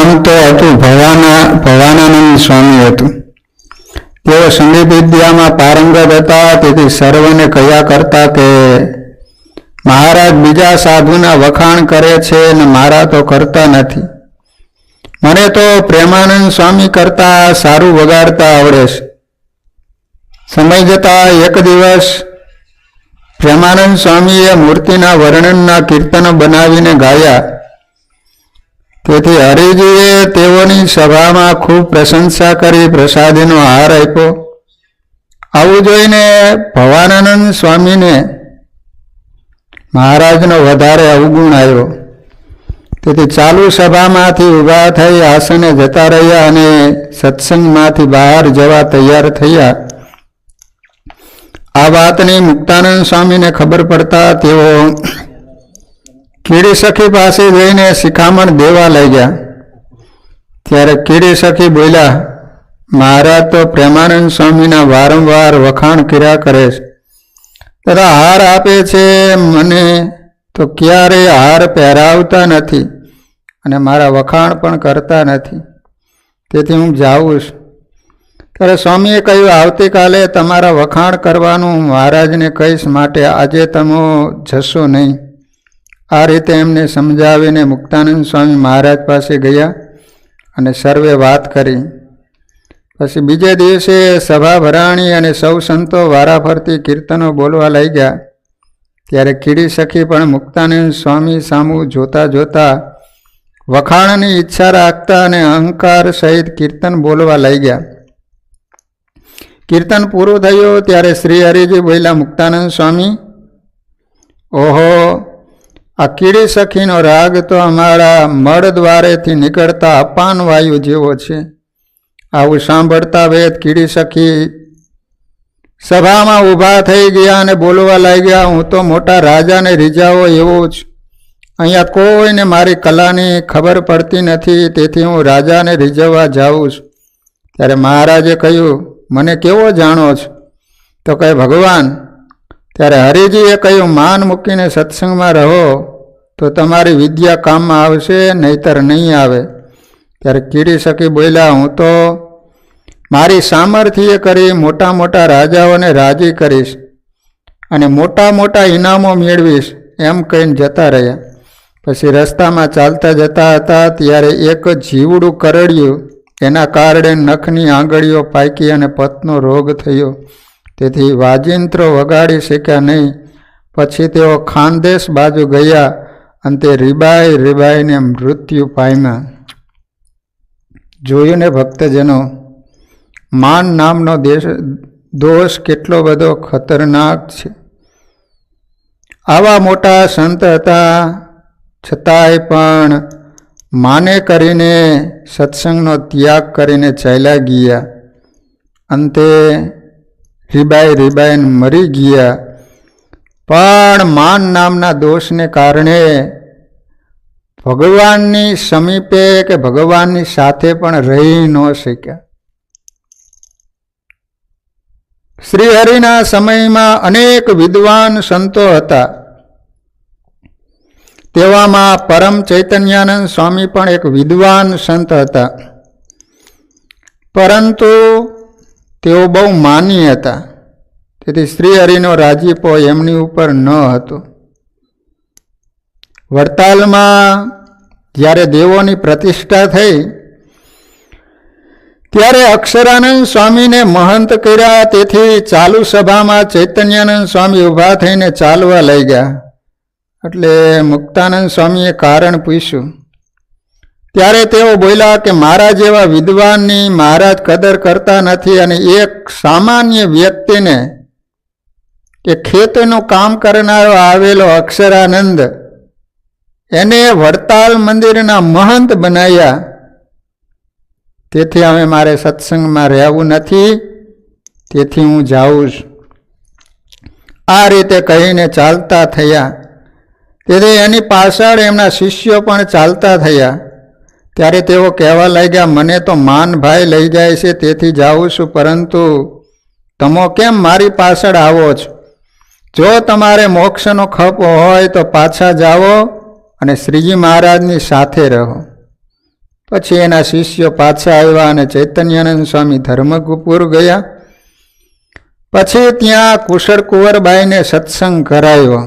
નામ તો હતું ભવાનાનંદ સ્વામી હતું. તેઓ સંગીત વિદ્યામાં પારંગત હતા. તેથી સર્વને કહ્યા કરતા કે મહારાજ બીજા સાધુના વખાણ કરે છે અને મારા તો કરતા નથી. મને તો પ્રેમાનંદ સ્વામી કરતા સારું વગાડતા આવડે છે. સમય જતા એક દિવસ પ્રેમાનંદ સ્વામીએ મૂર્તિના વર્ણનના કીર્તનો બનાવીને ગાયા. તેથી હરિજીએ તેઓની સભામાં ખૂબ પ્રશંસા કરી પ્રસાદીનો હાર આપ્યો. આવું જોઈને ભવાનાનંદ સ્વામીને મહારાજનો વધારે અવગુણ આવ્યો. તેથી ચાલુ સભામાંથી ઊભા થઈ આસને જતા રહ્યા અને સત્સંગમાંથી બહાર જવા તૈયાર થયા. આ વાતની મુક્તાનંદ સ્વામીને ખબર પડતા તેઓ કીડી સખી પાસે જઈને શિખામણ દેવા લાગ્યા. ત્યારે કીડી સખી બોલ્યા, મહારાજ તો પ્રેમાનંદ સ્વામીના વારંવાર વખાણ કર્યા કરે છે તથા હાર આપે છે. મને તો ક્યારેય હાર પહેરાવતા નથી અને મારા વખાણ પણ કરતા નથી. તેથી હું જાઉં છું. ત્યારે સ્વામીએ કહ્યું, આવતીકાલે તમારા વખાણ કરવાનું મહારાજને કહીશ, માટે આજે તમે જશો નહીં. આ રીતે એમને સમજાવીને મુક્તાનંદ સ્વામી મહારાજ પાસે ગયા અને સર્વે વાત કરી. પછી બીજે દિવસે સભા ભરાણી અને સૌ સંતો વારાફરતી કીર્તનો બોલવા લાગ્યા. ત્યારે કીડી સખી પણ મુક્તાનંદ સ્વામી સામું જોતા જોતા વખાણની ઈચ્છા રાખતા અને અહંકાર સહિત કીર્તન બોલવા લાગ્યા. કીર્તન પૂરું થયું ત્યારે શ્રી હરિજી બોલ્યા, મુક્તાનંદ સ્વામી, ઓહો, આ કીડી સખીનો રાગ તો અમારા મળ દ્વારેથી નીકળતા અપાન વાયુ જેવો છે. આવું સાંભળતા વેદ કીડી સખી સભામાં ઊભા થઈ ગયા અને બોલવા લાગ્યા, હું તો મોટા રાજાને રીઝાવો એવો જ. અહીંયા કોઈને મારી કલાની ખબર પડતી નથી, તેથી હું રાજાને રીઝવવા જાઉં છું. ત્યારે મહારાજે કહ્યું, મને કેવો જાણો છો? તો કહે, ભગવાન. ત્યારે હરિજીએ કહ્યું, માન મૂકીને સત્સંગમાં રહો તો તમારી વિદ્યા કામમાં આવશે, નહીતર નહીં આવે. ત્યારે કીડી સખી બોલ્યા, હું તો મારી સામર્થ્ય કરી મોટા મોટા રાજાઓને રાજી કરીશ અને મોટા મોટા ઇનામો મેળવીશ, એમ કહીને જતા રહ્યા. પછી રસ્તામાં ચાલતા જતા હતા ત્યારે એક જીવડું કરડ્યું. એના કારણે નખની આંગળીઓ પાકી અને પતનો રોગ થયો. તેથી વાજિંત્રો વગાડી શક્યા નહીં. પછી તેઓ ખાનદેશ બાજુ ગયા અને તે રીબાઈને મૃત્યુ પામ્યા. જોયું ને ભક્તજનો, માન નામનો દોષ કેટલો બધો ખતરનાક છે. આવા મોટા સંત હતા છતાંય પણ માને કરીને સત્સંગનો ત્યાગ કરીને ચાલ્યા ગયા. અંતે રીબાઈને મરી ગયા. પણ માન નામના દોષને કારણે ભગવાનની સમીપે કે ભગવાનની સાથે પણ રહી ન શક્યા. શ્રી હરિના સમયમાં અનેક વિદ્વાન સંતો હતા. તેવામાં પરમ ચૈતન્યાનંદ સ્વામી પણ એક વિદ્વાન સંત હતા, પરંતુ તેઓ બહુ માની હતા. તેથી શ્રી હરિનો રાજીપો એમની ઉપર ન હતો. વડતાલમાં જ્યારે દેવોની પ્રતિષ્ઠા થઈ ત્યારે અક્ષરાનંદ સ્વામીને મહંત કર્યા. તેથી ચાલુ સભામાં ચૈતન્યાનંદ સ્વામી ઊભા થઈને ચાલવા લઈ ગયા. એટલે મુક્તાનંદ સ્વામીએ કારણ પૂછ્યું. ત્યારે તેઓ બોલ્યા કે મારા જેવા વિદ્વાનની મહારાજ કદર કરતા નથી, અને એક સામાન્ય વ્યક્તિને કે ખેતનું કામ કરનારો આવેલો અક્ષરાનંદ એને વડતાલ મંદિરના મહંત બનાવ્યા. તેથી હવે મારે સત્સંગમાં રહેવું નથી, તેથી હું જાઉં છું. આ રીતે કહીને ચાલતા થયા. તેથી એની પાછળ એમના શિષ્યો પણ ચાલતા થયા. ત્યારે તેઓ કહેવા લાગ્યા, મને તો માનભાઈ લઈ જાય છે તેથી જાઉં છું, પરંતુ તમો કેમ મારી પાછળ આવો છો? જો તમારે મોક્ષનો ખપ હોય તો પાછા જાઓ અને શ્રીજી મહારાજની સાથે રહો. પછી એના શિષ્યો પાછા આવ્યા અને ચૈતન્યાનંદ સ્વામી ધર્મપુર ગયા. પછી ત્યાં કુશળ કુંવરબાઈને સત્સંગ કરાયો.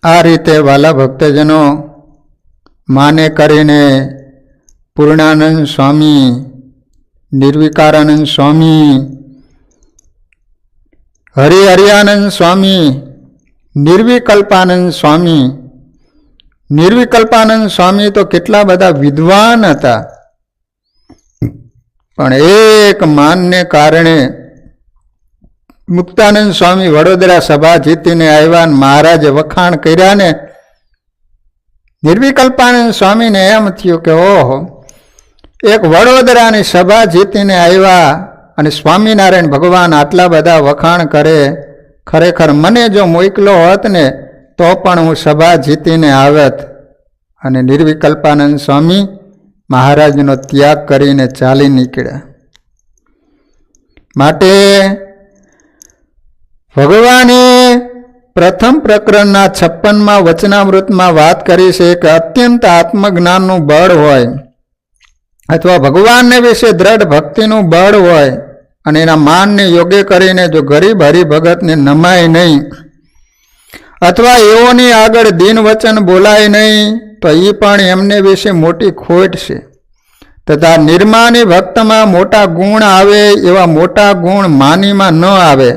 આ રીતે વાલા ભક્તજનો, માને કરીને પૂર્ણાનંદ સ્વામી, નિર્વિકારાનંદ સ્વામી, હરિહરિયાનંદ સ્વામી, નિર્વિકલ્પાનંદ સ્વામી. નિર્વિકલ્પાનંદ સ્વામી તો કેટલા બધા વિદ્વાન હતા, પણ એક માનને કારણે મુક્તાનંદ સ્વામી વડોદરા સભા જીતીને આવ્યા. મહારાજે વખાણ કર્યા ને નિર્વિકલ્પાનંદ સ્વામીને એમ થયું કે ઓહો, એક વડોદરાની સભા જીતીને આવ્યા અને સ્વામિનારાયણ ભગવાન આટલા બધા વખાણ કરે, ખરેખર મને જો મોકલો હોત ને તો પણ હું સભા જીતીને આવત. અને નિર્વિકલ્પાનંદ સ્વામી મહારાજનો ત્યાગ કરીને ચાલી નીકળ્યા. માટે ભગવાને પ્રથમ પ્રકરણના 56મા વચનામૃતમાં વાત કરી છે કે અત્યંત આત્મજ્ઞાનનું બળ હોય અથવા ભગવાનને વિશે દ્રઢ ભક્તિનું બળ હોય અને એના માનને યોગ્ય કરીને જો ગરીબ હરિભગતને નમાય નહીં અથવા એઓની આગળ દીન વચન બોલાય નહીં તો એ પણ એમને વિશે મોટી ખોટ છે. તથા નિર્માની ભક્તમાં મોટા ગુણ આવે એવા મોટા ગુણ માનીમાં ન આવે.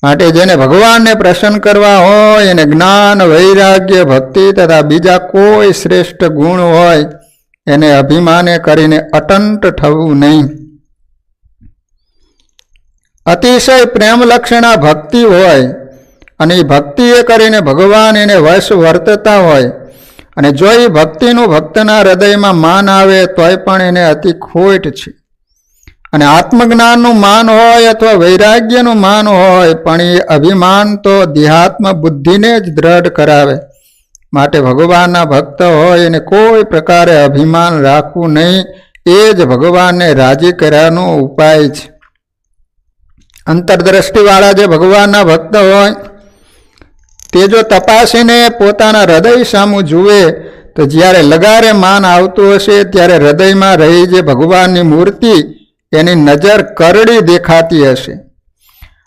માટે જેને ભગવાનને પ્રસન્ન કરવા હોય એને જ્ઞાન, વૈરાગ્ય, ભક્તિ તથા બીજા કોઈ શ્રેષ્ઠ ગુણ હોય એને અભિમાને કરીને અટંટ થવું નહીં. અતિશય પ્રેમ લક્ષણા ભક્તિ હોય અને એ ભક્તિએ કરીને ભગવાન એને વશ વર્તતા હોય અને જો એ ભક્તિનું ભક્તના હૃદયમાં માન આવે તોય પણ એને અતિ ખોટ છે. અને આત્મજ્ઞાનનું માન હોય અથવા વૈરાગ્યનું માન હોય પણ એ અભિમાન તો દેહાત્મ બુદ્ધિને જ દ્રઢ કરાવે. માટે ભગવાનના ભક્ત હોય એને કોઈ પ્રકારે અભિમાન રાખવું નહીં. એ જ ભગવાનને રાજી કર્યાનો ઉપાય છે. અંતરદ્રષ્ટિવાળા જે ભગવાનના ભક્ત હોય તે જો તપાસીને પોતાના હૃદય સામું જુએ તો જ્યારે લગારે માન આવતું હશે ત્યારે હૃદયમાં રહી જે ભગવાનની મૂર્તિ એની નજર કરડી દેખાતી હશે.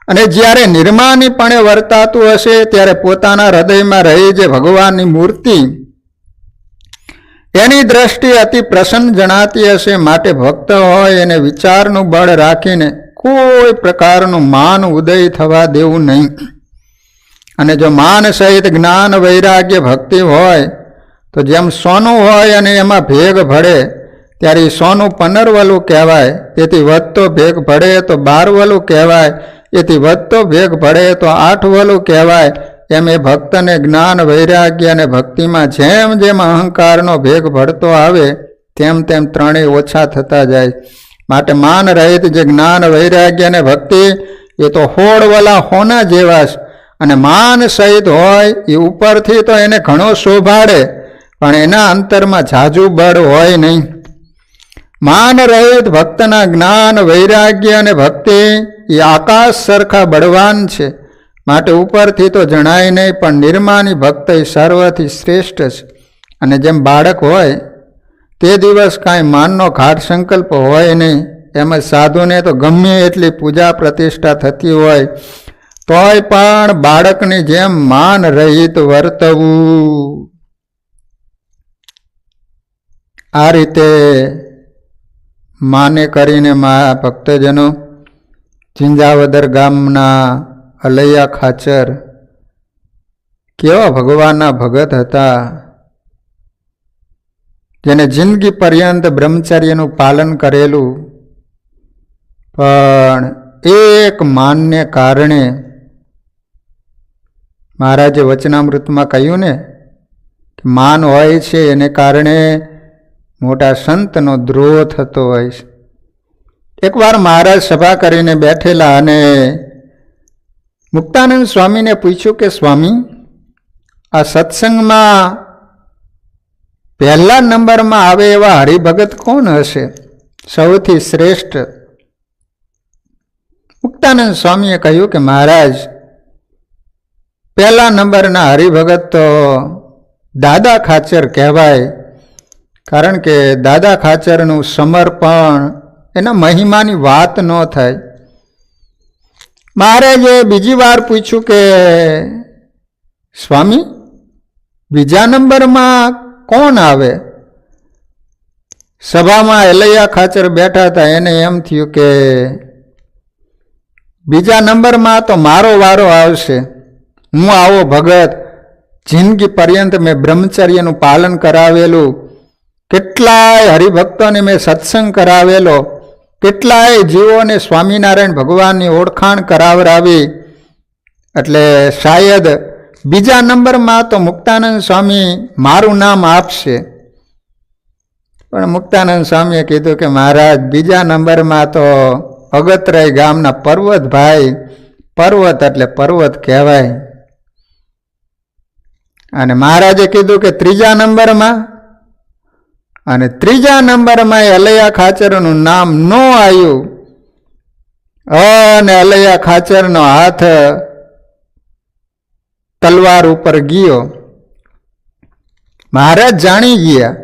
અને જ્યારે નિર્માનીપણે વર્તાતું હશે ત્યારે પોતાના હૃદયમાં રહી જે ભગવાનની મૂર્તિ એની દ્રષ્ટિ અતિ પ્રસન્ન જણાતી હશે. માટે ભક્ત હોય એને વિચારનું બળ રાખીને કોઈ પ્રકારનું માન ઉદય થવા દેવું નહીં. અને જો માન સહિત જ્ઞાન, વૈરાગ્ય, ભક્તિ હોય તો જેમ સોનું હોય અને એમાં ભેગ ભળે ત્યારે સોનું 15 વલું કહેવાય, તેથી વધતો ભેગ ભળે તો 12 વલું કહેવાય, એથી વધતો ભેગ ભળે તો 8 વલું કહેવાય. એમ એ ભક્તને જ્ઞાન, વૈરાગ્ય અને ભક્તિમાં જેમ જેમ અહંકારનો ભેગ ભળતો આવે તેમ તેમ ત્રણેય ઓછા થતા જાય. માટે માન રહિત જે જ્ઞાન, વૈરાગ્ય અને ભક્તિ એ તો હોળવલા હોના જેવા છે. અને માન સહિત હોય એ ઉપરથી તો એને ઘણો શોભાડે પણ એના અંતરમાં ઝાઝુ બળ હોય નહીં. માન રહિત ભક્તના જ્ઞાન, વૈરાગ્ય અને ભક્તિ એ આકાશ સરખા બળવાન છે. માટે ઉપરથી તો જણાય નહીં પણ નિર્માની ભક્ત એ સર્વથી શ્રેષ્ઠ છે. અને જેમ બાળક હોય તે દિવસ કાંઈ માનનો ઘાટ સંકલ્પ હોય નહીં, એમ જ સાધુને તો ગમે એટલી પૂજા પ્રતિષ્ઠા થતી હોય તોય પણ બાળકની જેમ માન રહિત વર્તવું. આ રીતે માને કરીને મા ભક્તજનો ઝીંઝાવદર ગામના અલૈયા ખાચર કેવા ભગવાનના ભગત હતા, જેને જિંદગી પર્યંત બ્રહ્મચર્યનું પાલન કરેલું. પણ એક માનને કારણે મહારાજે વચનામૃતમાં કહ્યું ને કે માન હોય છે એને કારણે મોટા સંતનો દ્રોહ થતો હોય છે. એકવાર મહારાજ સભા કરીને બેઠેલા અને મુક્તાનંદ સ્વામીને પૂછ્યું કે સ્વામી, આ સત્સંગમાં પહેલા નંબરમાં આવે એવા હરિભગત કોણ હશે, સૌથી શ્રેષ્ઠ? મુક્તાનંદ સ્વામીએ કહ્યું કે મહારાજ, પહેલા નંબરના હરિભગત તો દાદા ખાચર કહેવાય. કારણ કે દાદા ખાચરનું સમર્પણ એના મહિમાની વાત ન થાય. મહારાજે બીજી વાર પૂછ્યું કે સ્વામી બીજા નંબરમાં કોણ આવે? સભામાં એલૈયા ખાચર બેઠા હતા. એને એમ થયું કે બીજા નંબરમાં તો મારો વારો આવશે. હું આવો ભગત, જિંદગી પર્યંત મેં બ્રહ્મચર્યનું પાલન કરાવેલું, કેટલાય હરિભક્તોને મેં સત્સંગ કરાવેલો, કેટલાય જીવોને સ્વામિનારાયણ ભગવાનની ઓળખાણ કરાવરાવી, એટલે શાયદ બીજા નંબરમાં તો મુક્તાનંદ સ્વામી મારું નામ આપશે. પણ મુક્તાનંદ સ્વામીએ કીધું કે મહારાજ બીજા નંબરમાં તો અગતરાય ગામના પર્વતભાઈ, પર્વત એટલે પર્વત કહેવાય. અને મહારાજે કીધું કે ત્રીજા નંબરમાં, અને ત્રીજા નંબરમાં એલૈયા ખાચરનું નામ ન આવ્યું અને એલૈયા ખાચરનો હાથ તલવાર ઉપર ગયો. મહારાજ જાણી ગયા.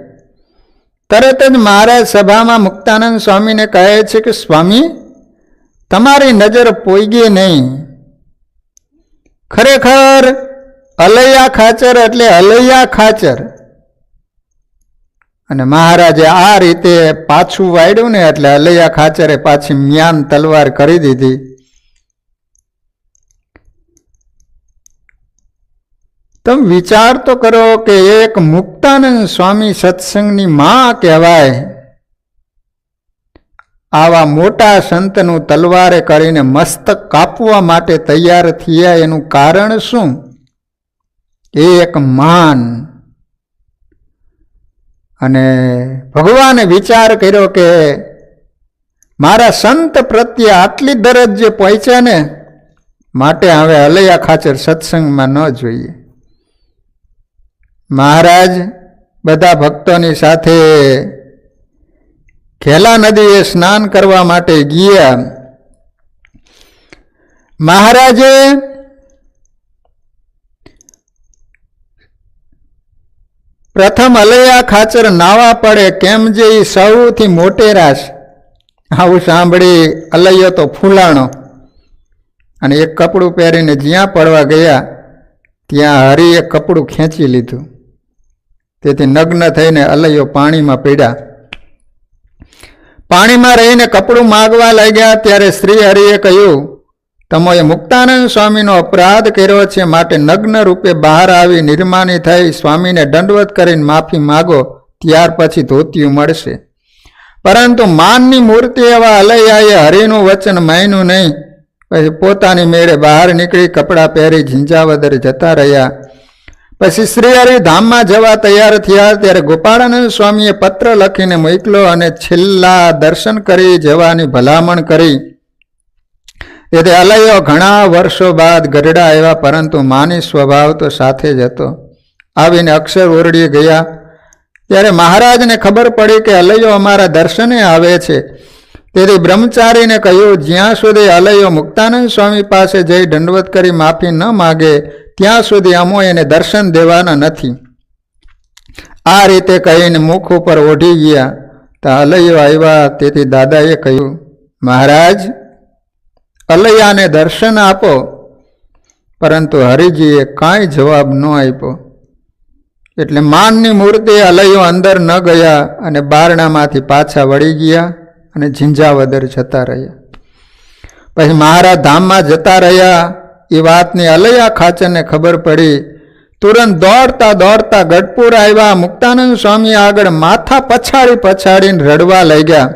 તરત જ મહારાજ સભામાં મુક્તાનંદ સ્વામીને કહે છે કે સ્વામી તમારી નજર પોઈગી નહીં. ખરેખર અલૈયા ખાચર એટલે અલૈયા ખાચર. અને મહારાજે આ રીતે પાછું વાળ્યું ને એટલે અલૈયા ખાચરે પાછી મ્યાન તલવાર કરી દીધી. તમે વિચાર તો કરો કે એક મુક્તાનંદ સ્વામી સત્સંગની માં કહેવાય, આવા મોટા સંતનું તલવારે કરીને મસ્તક કાપવા માટે તૈયાર થયા. એનું કારણ શું? એક માન. અને ભગવાને વિચાર કર્યો કે મારા સંત પ્રત્યે આટલી દરજ જે પહોંચ્યા ને, માટે હવે અલૈયા ખાચર સત્સંગમાં ન જોઈએ. મહારાજ બધા ભક્તોની સાથે ખેલા નદીએ સ્નાન કરવા માટે ગયા. મહારાજે પ્રથમ અલૈયા ખાચર નાવા પડે કેમ જે સૌથી મોટેરા છે. આવું સાંભળી અલૈયો તો ફૂલાણો અને એક કપડું પહેરીને જ્યાં પડવા ગયા ત્યાં હરી એક કપડું ખેંચી લીધું. તેથી નગ્ન થઈને અલૈયો પાણીમાં પડ્યા. પાણીમાં રહીને કપડું માગવા લાગ્યા. ત્યારે શ્રી હરિએ કહ્યું, તમોએ મુક્તાનંદ સ્વામીનો અપરાધ કર્યો છે, માટે નગ્ન રૂપે બહાર આવી નિર્માની થઈ સ્વામીને દંડવત કરીને માફી માગો, ત્યાર પછી ધોતિયું મળશે. પરંતુ માનની મૂર્તિ એવા અલૈયાએ હરિનું વચન માન્યું નહીં. પછી પોતાની મેળે બહાર નીકળી કપડાં પહેરી ઝીંઝાવદર જતા રહ્યા. પછી શ્રી હરિ ધામમાં જવા તૈયાર થયા. ત્યારે ગોપાળાનંદ સ્વામીએ પત્ર લખીને મોકલ્યો અને છેલ્લા દર્શન કરી જવાની ભલામણ કરી. તેથી અલૈયો ઘણા વર્ષો બાદ ગઢડા આવ્યા, પરંતુ માની સ્વભાવ તો સાથે જ હતો. આવીને અક્ષર ઓરડીએ ગયા. ત્યારે મહારાજને ખબર પડી કે અલૈયો અમારા દર્શને આવે છે. તેથી બ્રહ્મચારીને કહ્યું, જ્યાં સુધી અલૈયો મુક્તાનંદ સ્વામી પાસે જઈ દંડવત કરી માફી ન માગે ત્યાં સુધી અમો એને દર્શન દેવાના નથી. આ રીતે કહીને મુખ ઉપર ઓઢી ગયા. તો અલૈયો આવ્યા. તેથી દાદાએ કહ્યું, મહારાજ અલૈયાને દર્શન આપો. પરંતુ હરિજીએ કાંઈ જવાબ ન આપ્યો. એટલે માનની મૂર્તિ અલૈયો અંદર ન ગયા અને બારણામાંથી પાછા વળી ગયા અને ઝીંઝાવદર જતા રહ્યા. પછી મહારાજ ધામમાં જતા રહ્યા. એ વાતની અલૈયા ખાચરને ખબર પડી. તુરંત દોડતા દોડતા ગઢપુર આવ્યા. મુક્તાનંદ સ્વામી આગળ માથા પછાડીને રડવા લાગ્યા.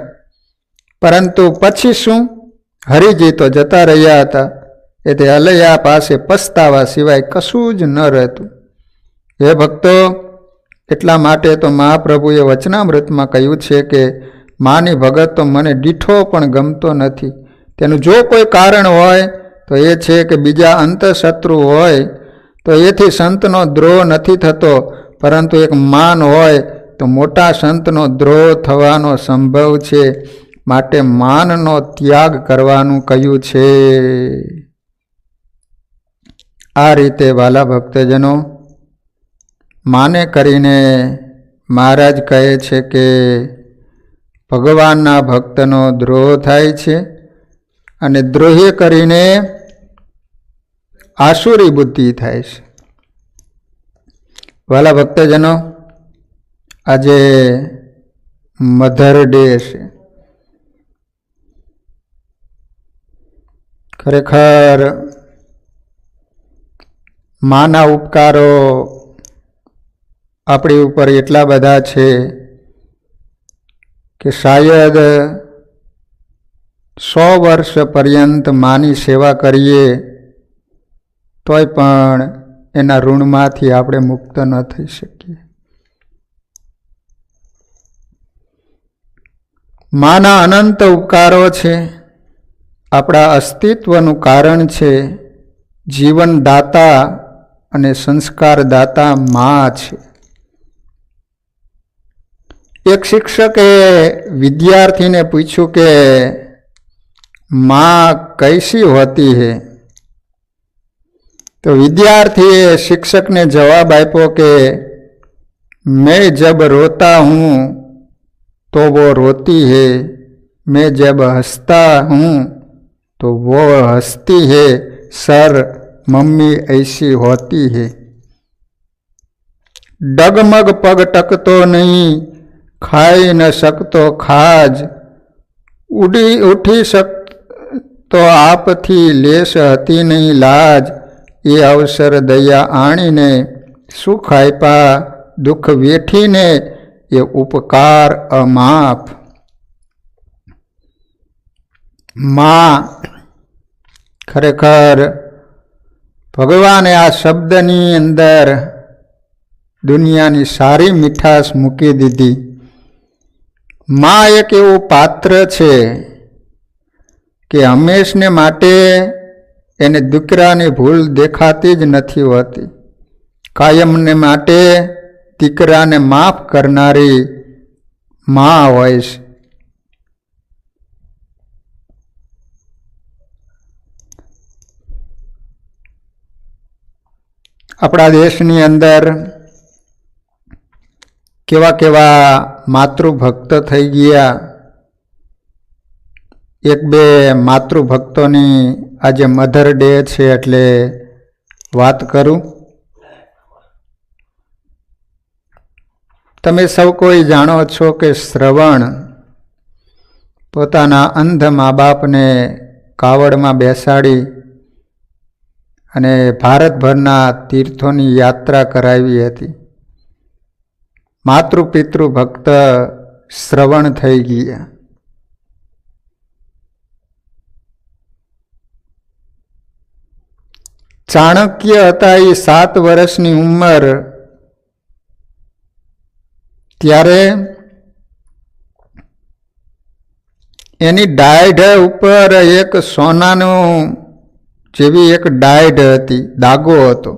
પરંતુ પછી શું? હરિજી તો જતા રહ્યા હતા. એટલે અલૈયા પાસે પસ્તાવા સિવાય કશું જ ન રહેતું. હે ભક્તો, એટલા માટે તો મહાપ્રભુએ વચનામૃતમાં કહ્યું છે કે માની ભગત તો મને દીઠો પણ ગમતો નથી. તેનું જો કોઈ કારણ હોય તો એ છે કે બીજા અંતઃશત્રુ હોય તો એથી સંતનો દ્રોહ નથી થતો, પરંતુ એક માન હોય તો મોટા સંતનો દ્રોહ થવાનો સંભવ છે. માટે માનનો ત્યાગ કરવાનું કહ્યું છે. આ રીતે વાલા ભક્તજનો, માને કરીને મહારાજ કહે છે કે ભગવાનના ભક્તનો દ્રોહ થાય છે અને દ્રોહી કરીને આસુરી બુદ્ધિ થાય છે. વાલા ભક્તજનો, આજે મધર ડે છે. ખરેખર માના ઉપકારો આપણી ઉપર એટલા બધા છે કે શાયદ 100 વર્ષ પર્યંત માની સેવા કરીએ તોય પણ એના ઋણમાંથી આપણે મુક્ત ન થઈ શકીએ. માના અનંત ઉપકારો છે. આપણા અસ્તિત્વનું કારણ છે. જીવનદાતા અને સંસ્કારદાતા મા છે. એક શિક્ષકે વિદ્યાર્થીને પૂછ્યું કે माँ कैसी होती है? तो विद्यार्थी शिक्षक ने जवाब आप्यो कि मैं जब रोता हूँ तो वो रोती है, मैं जब हंसता हूँ तो वो हंसती है, सर मम्मी ऐसी होती है. डगमग पग टकतो नहीं, खाई न सकतो खाज, उठी तो आप थी लेश हती नहीं लाज. ये अवसर दया आणी ने सुख आप्या, दुख वेठी ने ये उपकार अमाप. माँ खरेखर भगवाने आ शब्दनी अंदर दुनियानी सारी मीठास मूकी दीधी. माँ एक एवं पात्र छे कि हमेशने माटे एने दीकरानी भूल देखाती ज नथी होती. कायमने माटे दीकराने माफ करनारी माँ होय छे. अपना देशनी अंदर केवा केवा मातृभक्त थई गया. एक बे मातृभक्तोनी आज मधर डे छे एटले वात करूं. तमे सौ कोई जाणो छो के श्रवण पोताना अंध माँ बाप ने कावड़ में बेसाड़ी अने भारतभरना तीर्थोनी यात्रा करावी हती. मातृपितृ भक्त श्रवण थई गया. चाणक्य हता ए 7 वर्षनी उमर त्यारे एनी डाढ़ उपर एक सोनानो जेवी एक डाढ़ हती, दागो हतो.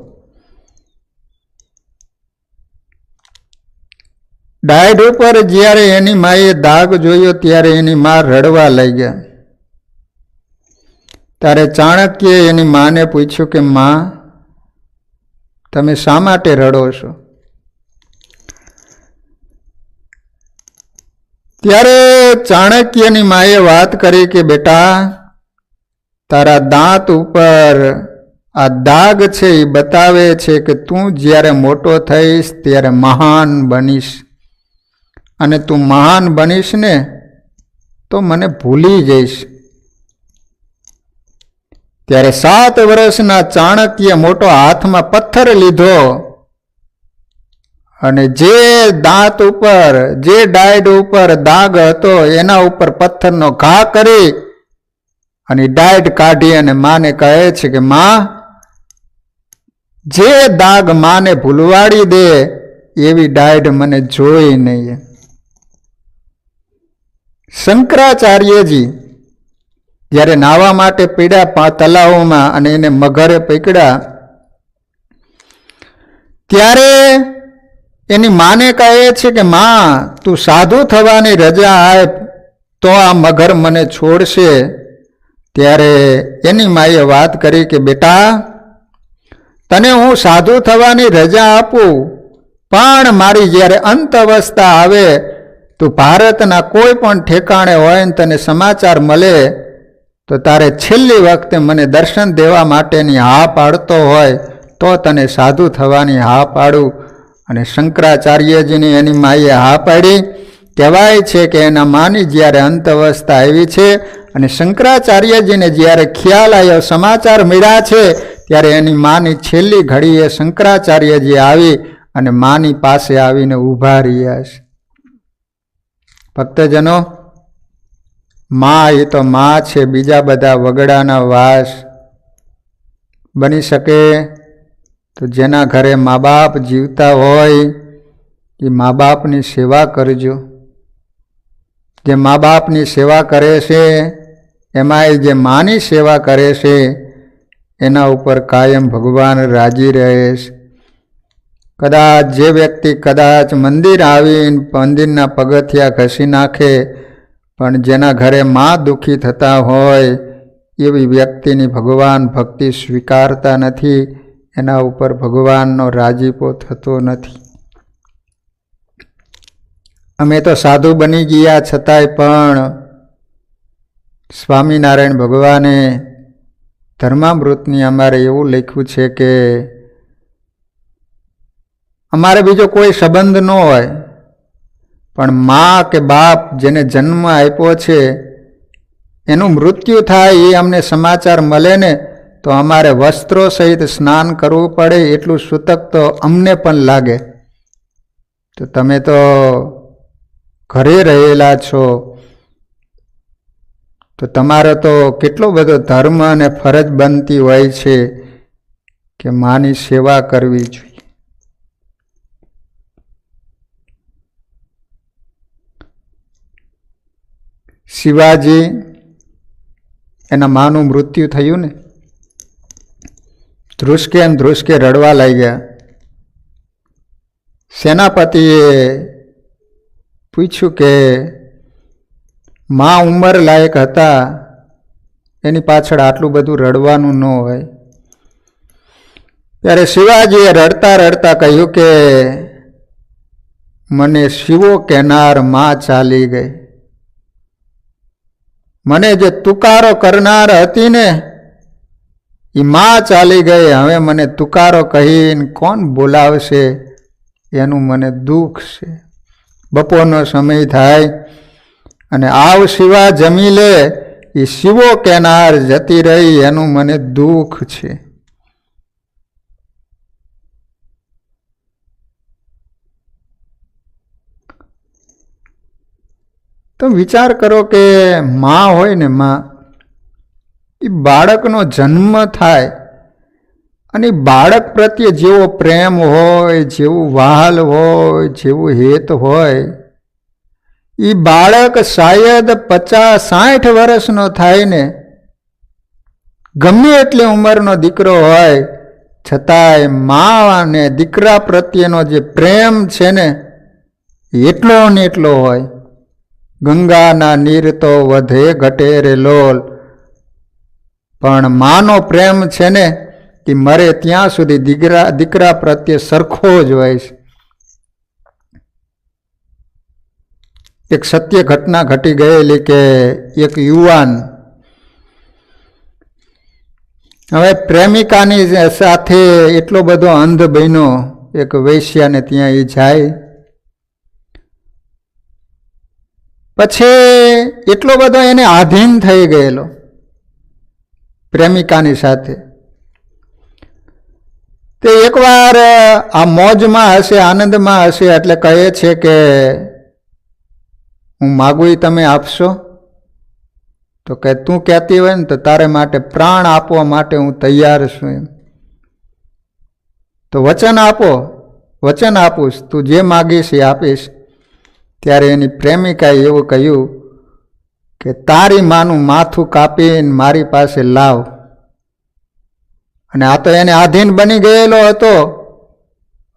डाढ़ उपर ज्यारे एनी माए दाग जोयो त्यारे एनी मां रड़वा लाग्या. तारे चाणक्य एनी मां ने पूछ्यु कि मां तमे शा माटे रड़ो छो? त्यारे चाणक्यनी माए वात करी कि बेटा तारा दांत उपर आ दाग छे ए बतावे छे कि तू ज्यारे मोटो थईश त्यारे महान बनीश, अने तू महान बनीश ने तो मने भूली जईश. त्यारे 7 वर्षना चाणक्य मोटो हाथ में पत्थर लीधो अने जे दांत उपर जे डाढ़ उपर दाग हतो एना उपर पत्थरनो घा करी अने डाढ़ काढी अने माने कहे छे कि मां जे दाग माने भूलवाड़ी दे एवी डाढ़ मने जोई नहीं. शंकराचार्य जी જ્યારે નાવા માટે પીડ્યા તલાવમાં અને એને મગરે પકડ્યા ત્યારે એની માને કહે છે કે માં તું સાધુ થવાની રજા આપ તો આ મગર મને છોડશે. ત્યારે એની માએ વાત કરી કે બેટા તને હું સાધુ થવાની રજા આપું પણ મારી જ્યારે અંત અવસ્થા આવે, તું ભારતના કોઈ પણ ઠેકાણે હોય ને તને સમાચાર મળે તો તારે છેલ્લી વખતે મને દર્શન દેવા માટેની હા પાડતો હોય તો તને સાધુ થવાની હા પાડું. અને શંકરાચાર્યજીની એની માએ હા પાડી. કહેવાય છે કે એના માની જ્યારે અંત અવસ્થા આવી છે અને શંકરાચાર્યજીને જ્યારે ખ્યાલ આવ્યો, સમાચાર મળ્યા છે, ત્યારે એની માની છેલ્લી ઘડીએ શંકરાચાર્યજી આવી અને માની પાસે આવીને ઊભા રહ્યા છે. ભક્તજનો, મા એ તો મા છે, બીજા બધા વગડાના વાસ. બની શકે તો જેના ઘરે મા બાપ જીવતા હોય એ મા બાપની સેવા કરજો. જે મા બાપની સેવા કરે છે એમાંય જે માની સેવા કરે છે એના ઉપર કાયમ ભગવાન રાજી રહે છે. કદાચ જે વ્યક્તિ કદાચ મંદિર આવીને મંદિરના પગથિયા ઘસી નાખે, પણ જેના ઘરે મા દુઃખી થતા હોય એવી વ્યક્તિની ભગવાન ભક્તિ સ્વીકારતા નથી, એના ઉપર ભગવાનનો રાજીપો થતો નથી. અમે તો સાધુ બની ગયા છતાંય પણ સ્વામિનારાયણ ભગવાને ધર્મામૃતની અમારે એવું લખ્યું છે કે અમારે બીજો કોઈ સંબંધ ન હોય, પણ મા કે બાપ જેને જન્મ આપ્યો છે એનું મૃત્યુ થાય એ અમને સમાચાર મળે ને તો અમારે વસ્ત્રો સહિત સ્નાન કરવું પડે, એટલું સૂતક તો અમને પણ લાગે. તો તમે તો ઘરે રહેલા છો, તો તમારો તો કેટલો બધો ધર્મ અને ફરજ બનતી હોય છે કે માની સેવા કરવી જોઈએ. શિવાજી એના માનું મૃત્યુ થયું ને, ધ્રુસકે રડવા લાગ્યા. સેનાપતિએ પૂછ્યું કે મા ઉંમર લાયક હતા, એની પાછળ આટલું બધું રડવાનું ન હોય. ત્યારે શિવાજીએ રડતા રડતા કહ્યું કે મને શિવો કહેનાર મા ચાલી ગઈ. મને જે તુકારો કરનાર હતી ને એ મા ચાલી ગઈ. હવે મને તુકારો કહીને કોણ બોલાવશે એનું મને દુઃખ છે. બપોરનો સમય થાય અને આવ શિવા જમી લે, એ શિવો કહેનાર જતી રહી એનું મને દુઃખ છે. તો વિચાર કરો કે માં હોય ને, માં એ બાળકનો જન્મ થાય અને બાળક પ્રત્યે જેવો પ્રેમ હોય, જેવું વહાલ હોય, જેવું હેત હોય, એ બાળક શાયદ 50-60 વર્ષનો થાય ને, ગમે એટલી ઉંમરનો દીકરો હોય છતાંય મા અને દીકરા પ્રત્યેનો જે પ્રેમ છે ને એટલો ને એટલો હોય. ગંગાના નીર તો વધે ઘટે રે લોલ, પણ માનો પ્રેમ છે ને એ મરે ત્યાં સુધી દીકરા પ્રત્યે સરખો જ હોય છે. એક સત્ય ઘટના ઘટી ગયેલી કે એક યુવાન હવે પ્રેમિકાની સાથે એટલો બધો અંધ બન્યો, એક વૈશ્યાને ત્યાં એ જાય, પછી એટલો બધો એને આધીન થઈ ગયેલો પ્રેમિકાની સાથે. તે એકવાર આ મોજમાં હશે, આનંદમાં હશે, એટલે કહે છે કે હું માગું એ તમે આપશો? તો કે તું કહેતી હોય ને તો તારે માટે પ્રાણ આપવા માટે હું તૈયાર છું એમ. તો વચન આપો. વચન આપું, તું જે માગીશ એ આપીશ. ત્યારે એની પ્રેમિકાએ એવું કહ્યું કે તારી માનું માથું કાપીને મારી પાસે લાવ. અને આ તો એને આધીન બની ગયેલો હતો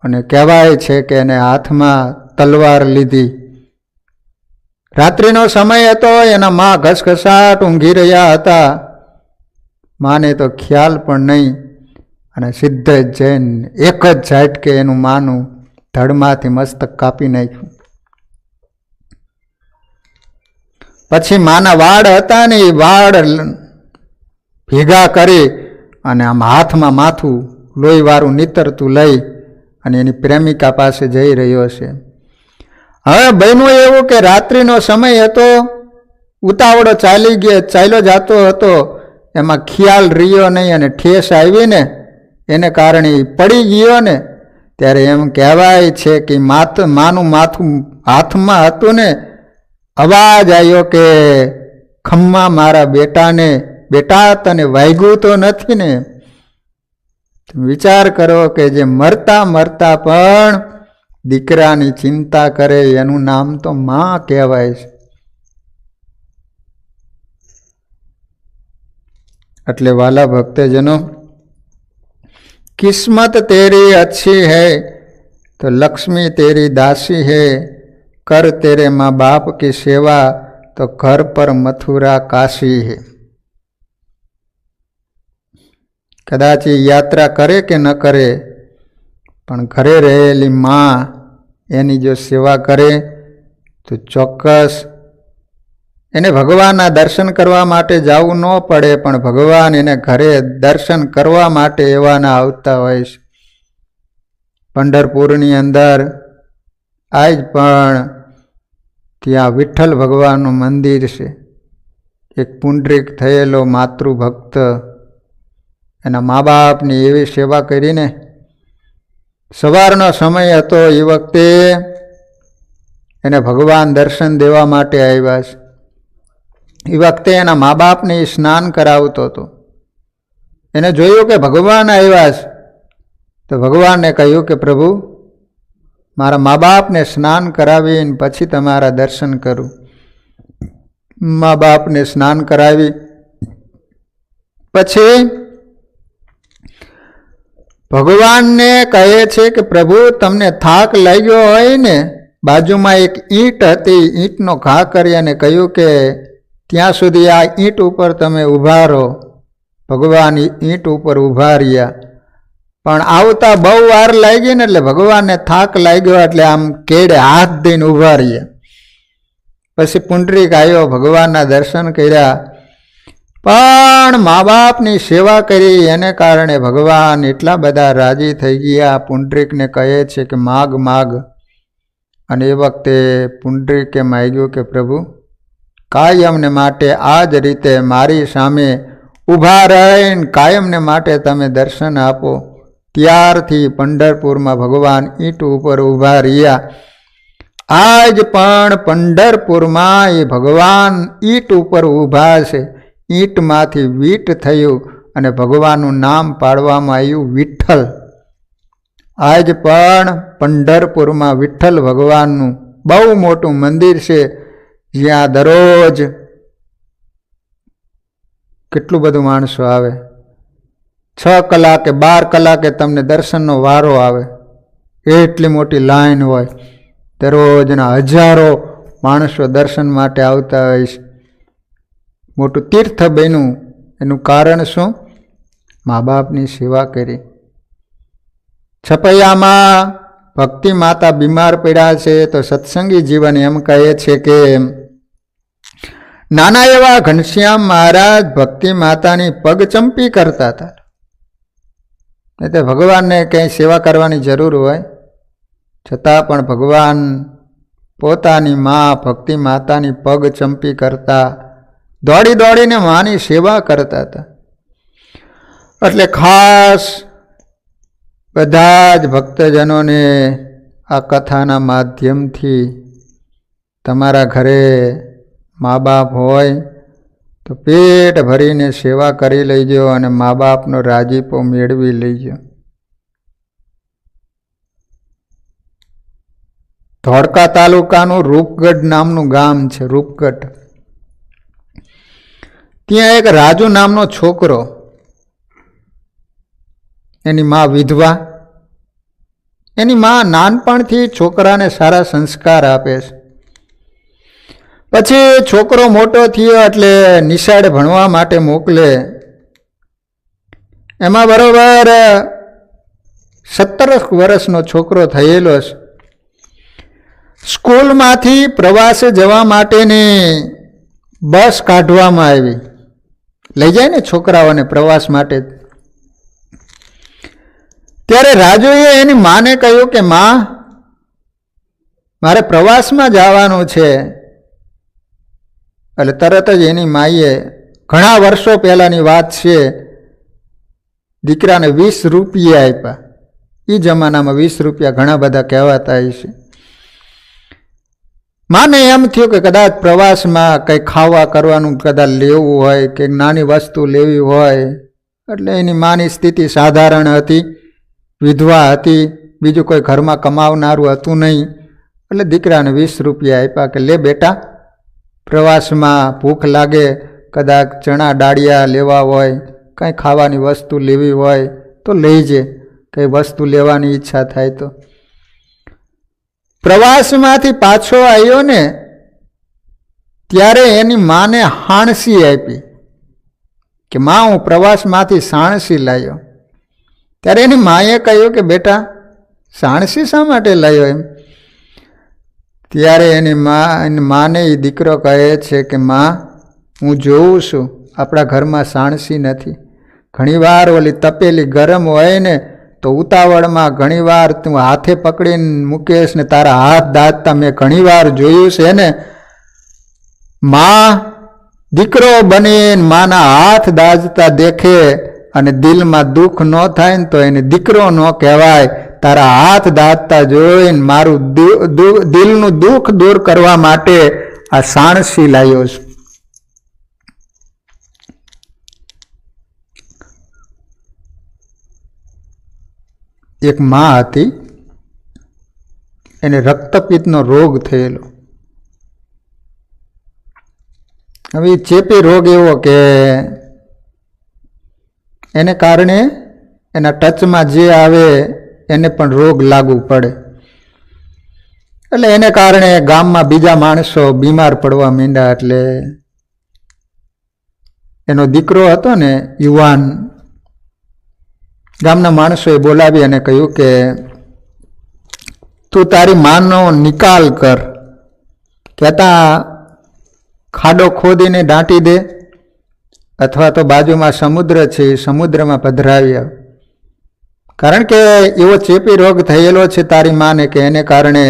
અને કહેવાય છે કે એને હાથમાં તલવાર લીધી. રાત્રિનો સમય હતો, એના મા ઘસઘસાટ ઊંઘી રહ્યા હતા. માને તો ખ્યાલ પણ નહીં અને સીધે જ જઈને એક જ ઝાટકે એનું માનું ધડમાંથી મસ્તક કાપી નાખ્યું. પછી માના વાળ હતા ને એ વાળ ભેગા કરી અને આમ હાથમાં માથું લોહીવાળું નીતરતું લઈ અને એની પ્રેમિકા પાસે જઈ રહ્યો છે. હવે બન્યું એવું કે રાત્રિનો સમય હતો, ઉતાવળો ચાલ્યો જતો હતો, એમાં ખ્યાલ રહ્યો નહીં અને ઠેસ આવીને એને કારણે પડી ગયો ને. ત્યારે એમ કહેવાય છે કે માનું માથું હાથમાં હતું ને, અવાજ આવ્યો કે ખમ્મા મારા બેટાને, બેટા તને વાગ્યું તો નથી ને? વિચાર કરો કે જે મરતા મરતા પણ દીકરાની ચિંતા કરે એનું નામ તો માં કહેવાય છે. એટલે વાલા ભક્તજનો, કિસ્મત તેરી अच्छी है तो लक्ष्मी तेरी दासी है, कर तेरे माँ बाप की सेवा तो घर पर मथुरा काशी है. કદાચ યાત્રા કરે કે ન કરે પણ ઘરે રહેલી માં એની જો સેવા કરે તો ચોક્કસ એને ભગવાનના દર્શન કરવા માટે જવું ન પડે, પણ ભગવાન એને ઘરે દર્શન કરવા માટે એવાના આવતા હોય છે. પંઢરપુરની અંદર આજ પણ ત્યાં વિઠ્ઠલ ભગવાનનું મંદિર છે. એક પુંડરીક થયેલો માતૃભક્ત એના મા બાપની એવી સેવા કરીને, સવારનો સમય હતો એ વખતે એને ભગવાન દર્શન દેવા માટે આવ્યા છે. એ વખતે એના મા બાપને સ્નાન કરાવતો હતો. એને જોયું કે ભગવાન આવ્યા છે તો ભગવાનને કહ્યું કે પ્રભુ, મારા મા બાપને સ્નાન કરાવીને પછી તમારા દર્શન કરું. મા બાપને સ્નાન કરાવી પછી ભગવાનને કહે છે કે પ્રભુ, તમને થાક લાગ્યો હોય ને, બાજુમાં એક ઈંટ હતી, ઈંટનો ઘા કરી અને કહ્યું કે ત્યાં સુધી આ ઈંટ ઉપર તમે ઊભા રહો. ભગવાન ઈંટ ઉપર ઊભા રહ્યા, પણ આવતા બહુ વાર લાગી ને એટલે ભગવાનને થાક લાગ્યો એટલે આમ કેડે હાથ દઈને ઊભા રહ્યા. પછી પુંડરીક આવ્યો, ભગવાનના દર્શન કર્યા, પણ મા બાપની સેવા કરી એને કારણે ભગવાન એટલા બધા રાજી થઈ ગયા. પુંડરીકને કહે છે કે માગ માગ. અને એ વખતે પુંડરીકે માગ્યું કે પ્રભુ, કાયમને માટે આ જ રીતે મારી સામે ઊભા રહીને કાયમને માટે તમે દર્શન આપો. ત્યારથી પંઢરપુરમાં ભગવાન ઈંટ ઉપર ઊભા રહ્યા. આજ પણ પંઢરપુરમાં એ ભગવાન ઈંટ ઉપર ઊભા છે. ઈંટમાંથી વીટ થયું અને ભગવાનનું નામ પાડવામાં આવ્યું વિઠ્ઠલ. આજ પણ પંઢરપુરમાં વિઠ્ઠલ ભગવાનનું બહુ મોટું મંદિર છે, જ્યાં દરરોજ કેટલું બધું માણસો આવે. 6 કલાકે 12 કલાકે તમને દર્શનનો વારો આવે. એટલી મોટી લાઈન હોય. દરરોજના હજારો માણસો દર્શન માટે આવતા હોય છે. મોટું તીર્થ બન્યું. એનું કારણ શું? મા બાપની સેવા કરી. છપૈયામાં ભક્તિ માતા બીમાર પડ્યા છે તો સત્સંગી જીવન એમ કહે છે કે નાના એવા ઘનશ્યામ મહારાજ ભક્તિ માતાની પગચંપી કરતા હતા. એટલે ભગવાનને કંઈ સેવા કરવાની જરૂર હોય છતાં પણ ભગવાન પોતાની મા ભક્તિ માતાની પગચંપી કરતા, દોડી દોડીને માની સેવા કરતા હતા. એટલે ખાસ બધા જ ભક્તજનોને આ કથાના માધ્યમથી તમારા ઘરે મા બાપ હોય તો પેટ ભરીને સેવા કરી લેજો અને મા બાપનો રાજીપો મેળવી લેજો. ધોળકા તાલુકાનું રૂપગઢ નામનું ગામ છે. રૂપગઢ, ત્યાં એક રાજુ નામનો છોકરો, એની મા વિધવા. એની મા નાનપણથી છોકરાને સારા સંસ્કાર આપે છે. પછી છોકરો મોટો થયો એટલે નિશાળે ભણવા માટે મોકલે. એમાં બરોબર 17 વર્ષનો છોકરો થયેલો છે. સ્કૂલમાંથી પ્રવાસે જવા માટેની બસ કાઢવામાં આવી, લઈ જાય ને છોકરાઓને પ્રવાસ માટે. ત્યારે રાજુએ એની માને કહ્યું કે માં, મારે પ્રવાસમાં જવાનું છે. એટલે તરત જ એની માએ, ઘણા વર્ષો પહેલાની વાત છે, દીકરાને 20 રૂપિયા આપ્યા. એ જમાનામાં 20 રૂપિયા ઘણા બધા કહેવાતા હશે. માને એમ થયું કે કદાચ પ્રવાસમાં કંઈ ખાવા કરવાનું કદાચ લેવું હોય કે નાની વસ્તુ લેવી હોય. એટલે એની માની સ્થિતિ સાધારણ હતી, વિધવા હતી, બીજું કોઈ ઘરમાં કમાવનારું હતું નહીં. એટલે દીકરાને 20 રૂપિયા આપ્યા કે લે બેટા, પ્રવાસમાં ભૂખ લાગે, કદાચ ચણા ડાળિયા લેવા હોય, કંઈ ખાવાની વસ્તુ લેવી હોય તો લઈજે, કંઈ વસ્તુ લેવાની ઈચ્છા થાય તો. પ્રવાસમાંથી પાછો આવ્યો ને ત્યારે એની માને હાણસી આપી કે માં, હું પ્રવાસમાંથી સાણસી લાવ્યો. ત્યારે એની માએ કહ્યું કે બેટા, સાણસી શા માટે લાવ્યો એમ? ત્યારે એની માને એ દીકરો કહે છે કે માં, હું જોઉં છું આપણા ઘરમાં સાણસી નથી. ઘણીવાર ઓલી તપેલી ગરમ હોય ને તો ઉતાવળમાં ઘણીવાર તું હાથે પકડીને મૂકેશ ને તારા હાથ દાંતતા મેં ઘણીવાર જોયું છે ને. માં દીકરો બનીને માના હાથ દાજતા દેખે અને દિલમાં દુઃખ ન થાય ને તો એને દીકરો ન કહેવાય. તારા હાથ દાજતા જોઈને મારું દિલનું દુઃખ દૂર કરવા માટે આ સાણસી લાવ્યો છું. એક માં હતી, એને રક્તપિત્તનો રોગ થયેલો. હવે ચેપી રોગ એવો કે એને કારણે એના ટચમાં જે આવે એને પણ રોગ લાગુ પડે. એટલે એને કારણે ગામમાં બીજા માણસો બીમાર પડવા માંડ્યા. એટલે એનો દીકરો હતો ને યુવાન, ગામના માણસોએ બોલાવી અને કહ્યું કે તું તારી માનો નિકાલ કર, કહેતા ખાડો ખોદીને દાટી દે અથવા તો બાજુમાં સમુદ્ર છે એ સમુદ્રમાં પધરાવી. કારણ કે એવો ચેપી રોગ થયેલો છે તારી માને કે એને કારણે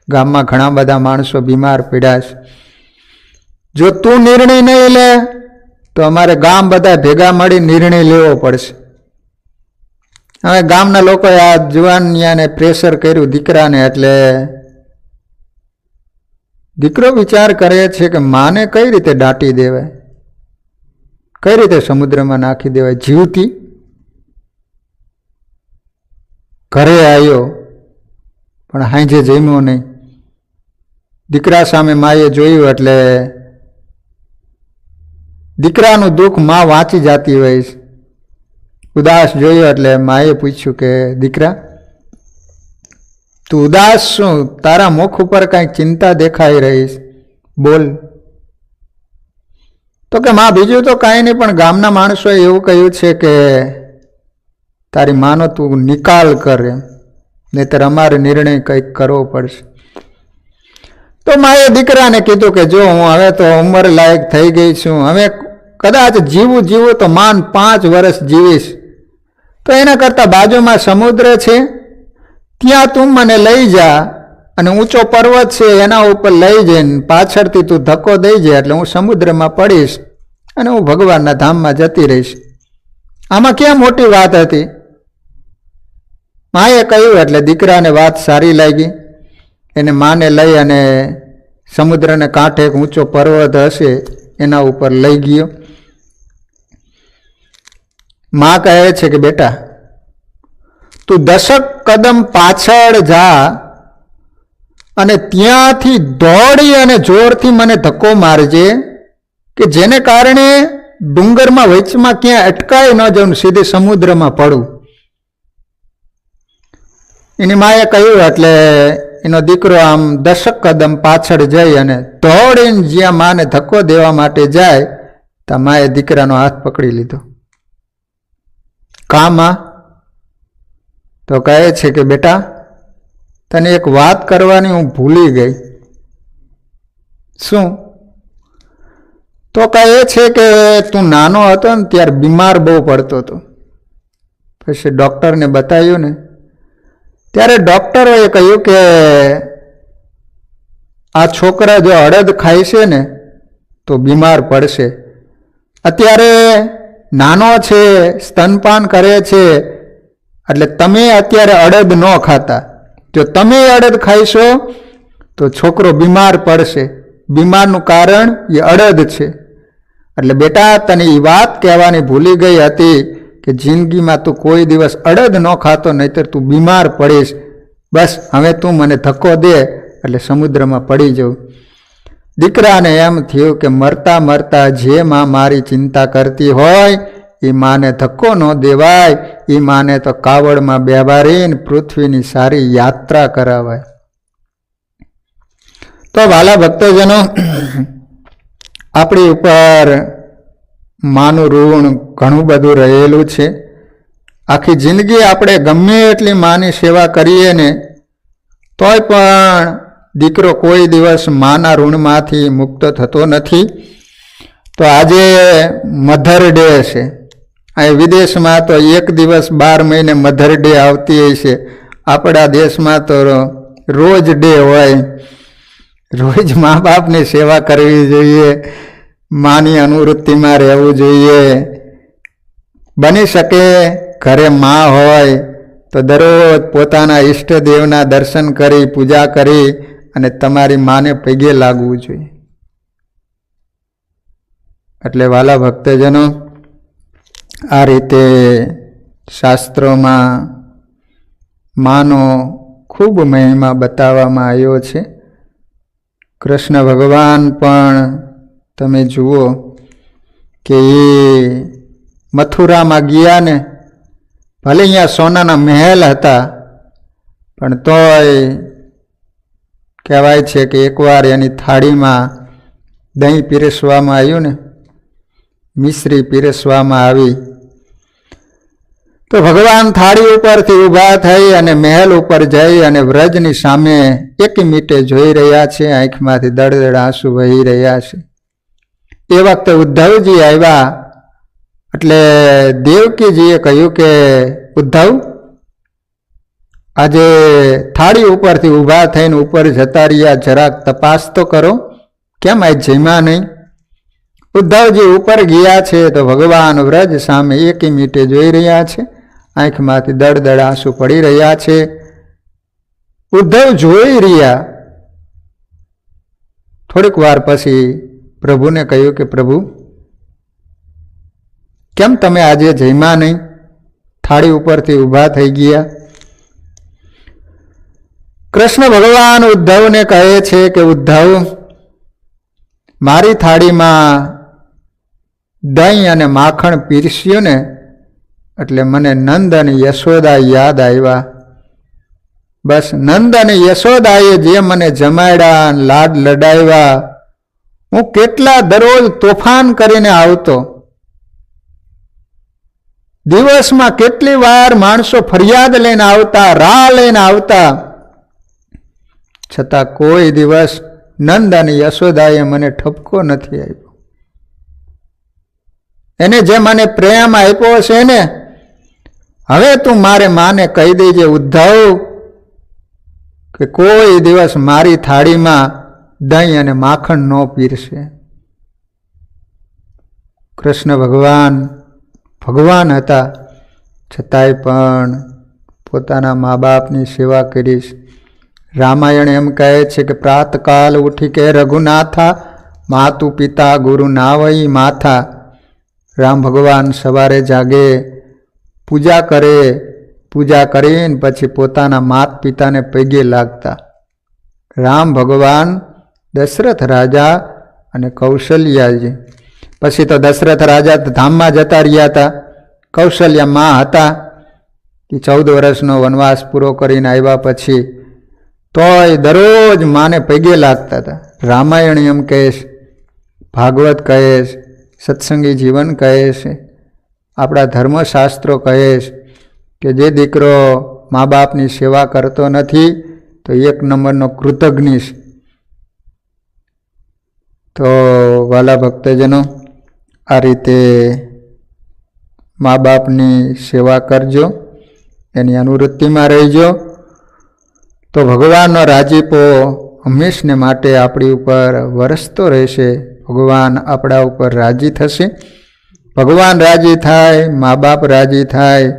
ગામમાં ઘણા બધા માણસો બીમાર પડ્યા છે. જો તું નિર્ણય નહીં લે તો અમારે ગામ બધા ભેગા મળી નિર્ણય લેવો પડશે. હવે ગામના લોકોએ આ જુવાનિયાને પ્રેશર કર્યું દીકરાને. એટલે દીકરો વિચાર કરે છે કે માને કઈ રીતે દાટી દેવાય, કઈ રીતે સમુદ્રમાં નાખી દેવાય જીવતી. ઘરે આવ્યો પણ હાંજે જમ્યો નહીં. દીકરા સામે માએ જોયું એટલે દીકરાનું દુઃખ માં વાંચી જતી હોય. ઉદાસ જોયો એટલે માએ પૂછ્યું કે દીકરા, તું ઉદાસ શું? તારા મુખ ઉપર કાંઈક ચિંતા દેખાઈ રહી, બોલ. તો કે માં, બીજું તો કાંઈ નહીં, પણ ગામના માણસોએ એવું કહ્યું છે કે તારી માનો તું નિકાલ કર, નહીંતર અમારે નિર્ણય કંઈક કરવો પડશે. તો માએ દીકરાને કીધું કે જો હું હવે તો ઉંમર લાયક થઈ ગઈ છું, હવે કદાચ જીવું તો માન 5 વર્ષ જીવીશ, તો એના કરતાં બાજુમાં સમુદ્ર છે ત્યાં તું મને લઈ જા અને ઊંચો પર્વત છે એના ઉપર લઈ જઈને પાછળથી તું ધક્કો દઈ જાય એટલે હું સમુદ્રમાં પડીશ અને હું ભગવાનના ધામમાં જતી રહીશ. આમાં ક્યાં મોટી વાત હતી? માએ કહ્યું એટલે દીકરાને વાત સારી લાગી. એને માને લઈ અને સમુદ્રને કાંઠે એક ઊંચો પર્વત હશે એના ઉપર લઈ ગયો. માં કહે છે કે બેટા, તું 10 કદમ પાછળ જા અને ત્યાંથી દોડી અને જોરથી મને ધક્કો મારજે કે જેને કારણે ડુંગરમાં વચમાં ક્યાં અટકાઈ ન જાઉં, સીધે સમુદ્રમાં પડું. એની માએ કહ્યું એટલે એનો દીકરો આમ 10 કદમ પાછળ જઈ અને દોડીને જ્યાં માને ધક્કો દેવા માટે જાય ત્યાં માએ દીકરાનો હાથ પકડી લીધો. કામાં તો કહે છે કે બેટા, તને એક વાત કરવાની હું ભૂલી ગઈ. શું? તો કહે છે કે તું નાનો હતો ને ત્યારે બીમાર બહુ પડતો હતો. પછી ડૉક્ટરને બતાવ્યું ને ત્યારે ડૉક્ટરોએ કહ્યું કે આ છોકરા જો અડદ ખાય છે ને તો બીમાર પડશે. અત્યારે નાનો છે, સ્તનપાન કરે છે, એટલે તમે અત્યારે અડદ ન ખાતા. જો તમે અડદ ખાઈશો તો છોકરો બીમાર પડશે. બીમારનું કારણ એ અડદ છે. એટલે બેટા તને એ વાત કહેવાની ભૂલી ગઈ હતી કે જિંદગીમાં તું કોઈ દિવસ અડદ ન ખાતો, નહીતર તું બીમાર પડીશ. બસ હવે તું મને ધક્કો દે એટલે સમુદ્રમાં પડી જવું. દીકરાને એમ થયું કે મરતા મરતા જે માં મારી ચિંતા કરતી હોય એ માને ધક્કો ન દેવાય, એ માને તો કાવડમાં બેહારીને પૃથ્વીની સારી યાત્રા કરાવાય. તો વાલા ભક્તજનો, આપણી ઉપર માનું ઋણ ઘણું બધું રહેલું છે. આખી જિંદગી આપણે ગમે એટલી માની સેવા કરીએ ને તોય પણ દીકરો કોઈ દિવસ માના ઋણમાંથી મુક્ત થતો નથી. તો આજે મધર ડે છે. અહીં વિદેશમાં તો એક દિવસ 12 મહિને મધર ડે આવતી હોય છે. આપણા દેશમાં તો રોજ ડે હોય. રોજ મા બાપની સેવા કરવી જોઈએ, માની અનુવૃત્તિમાં રહેવું જોઈએ. બની શકે ઘરે મા હોય તો દરરોજ પોતાના ઈષ્ટદેવના દર્શન કરી, પૂજા કરી અને તમારી માને પગે લાગવું જોઈએ. એટલે વાલા ભક્તજનો, આ રીતે શાસ્ત્રોમાં માનો ખૂબ મહિમા બતાવવામાં આવ્યો છે. કૃષ્ણ ભગવાન પણ તમે જુઓ કે એ મથુરામાં ગયા ને, ભલે અહીંયા સોનાના મહેલ હતા, પણ તોય કહેવાય છે કે એકવાર એની થાળીમાં દહીં પીરસવામાં આવ્યું ને, મિશ્રી પીરસવામાં આવી, તો ભગવાન થાળી ઉપરથી ઊભા થઈ અને મહેલ ઉપર જઈ અને વ્રજની સામે એક મીટે જોઈ રહ્યા છે. આંખમાંથી દળદળ આંસુ વહી રહ્યા છે. એ વખતે ઉદ્ધવજી આવ્યા એટલે દેવકીજીએ કહ્યું કે ઉદ્ધવ, આજે થાળી ઉપરથી ઊભા થઈને ઉપર જતા રહ્યા, જરાક તપાસ તો કરો, કેમ આજ જમ્યા નહીં? ઉદ્ધવજી ઉપર ગયા છે તો ભગવાન વ્રજ સામે એક મીટે જોઈ રહ્યા છે. આંખમાંથી દળદળ આંસુ પડી રહ્યા છે. ઉદ્ધવ જોઈ રહ્યા. થોડીક વાર પછી પ્રભુને કહ્યું કે પ્રભુ, કેમ તમે આજે જમ્યા નહીં? થાળી ઉપરથી ઊભા થઈ ગયા. કૃષ્ણ ભગવાન ઉદ્ધવને કહે છે કે ઉદ્ધવ, મારી થાળીમાં દહીં અને માખણ પીરસ્યું ને એટલે મને નંદ અને યશોદા યાદ આવ્યા. બસ નંદ અને યશોદાએ જે મને જમાડ્યા, લાડ લડાવ્યા, હું કેટલા દરરોજ તોફાન કરીને આવતો. દિવસમાં કેટલી વાર માણસો ફરિયાદ લઈને આવતા, રાહ લઈને આવતા, છતાં કોઈ દિવસ નંદ અને યશોદાએ મને ઠપકો નથી આપ્યો. એને જે મને પ્રેમ આપ્યો છે ને, હવે તું મારે માને કહી દેજે ઉદ્ધવ કે કોઈ દિવસ મારી થાળીમાં દહીં અને માખણ ન પીરશે. કૃષ્ણ ભગવાન ભગવાન હતા, છતાંય પણ પોતાના મા બાપની સેવા કરીશ. રામાયણ એમ કહે છે કે પ્રાતકાલ ઉઠી કે રઘુનાથા, માતુ પિતા ગુરુ નાવઈ માથા. રામ ભગવાન સવારે જાગે, પૂજા કરે, પૂજા કરીને પછી પોતાના માત પિતાને પગે લાગતા. રામ ભગવાન, દશરથ રાજા અને કૌશલ્યાજી. પછી તો દશરથ રાજા ધામમાં જતા રહ્યા હતા. કૌશલ્યા માં હતા, એ 14 વર્ષનો વનવાસ પૂરો કરીને આવ્યા પછી તોય દરરોજ માને પગે લાગતા હતા. રામાયણ એમ કહે છે, ભાગવત કહે છે, સત્સંગી જીવન કહે છે, આપણા ધર્મશાસ્ત્રો કહે છે કે જે દીકરો મા બાપની સેવા કરતો નથી તો તો 1 નંબરનો કૃતજ્ઞ છે. તો વાલા ભક્તજનો, આ રીતે મા બાપની સેવા કરજો, એની અનુવૃત્તિમાં રહેજો, તો ભગવાનનો રાજીપો હંમેશને માટે આપણી ઉપર વરસતો રહેશે. ભગવાન આપણા ઉપર રાજી થશે. ભગવાન રાજી થાય, મા બાપ રાજી થાય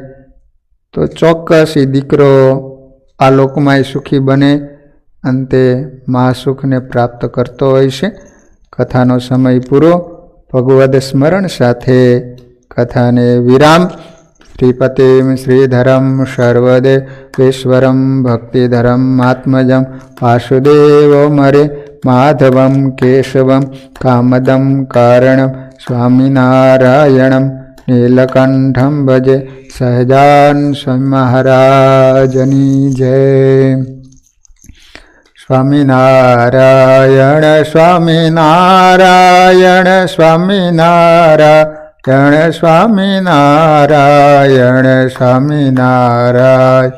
તો ચોક્કસ એ દીકરો આ લોકમાંય સુખી બને, અંતે મહાસુખને પ્રાપ્ત કરતો હોય છે. કથાનો સમય પૂરો. ભગવદ સ્મરણ સાથે કથાને વિરામ. શ્રીપતિમ શ્રીધરમ સર્વદેવેશ્વરમ ભક્તિધરમ આત્મજમ વાસુદેવ મરે માધવમ કેશવમ કામદમ કારણમ સ્વામિનારાયણમ નીલકંઠમ ભજે. સહજાન સ્વામી મહારાજની જય. સ્વામિનારાયણ સ્વામિનારાયણ સ્વામિનારાયણ સ્વામિનારાયણ સ્વામિનારાયણ.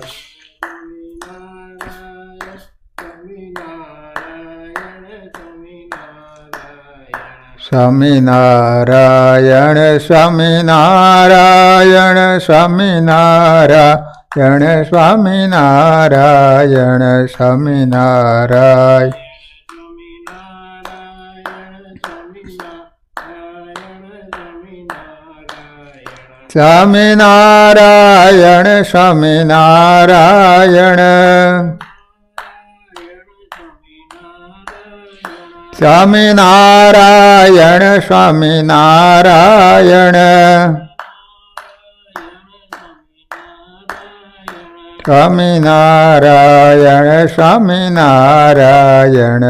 સ્વામિનારાયણ સ્વામિનારાયણ સ્વામિનારાયણ સ્વામિનારાયણ સ્વામિનારાયણ. સ્વામિનારાયણ સ્વામિનારાયણ સ્વામિનારાયણ સ્વામિનારાયણ સ્વામિનારાયણ સ્વામિનારાયણ.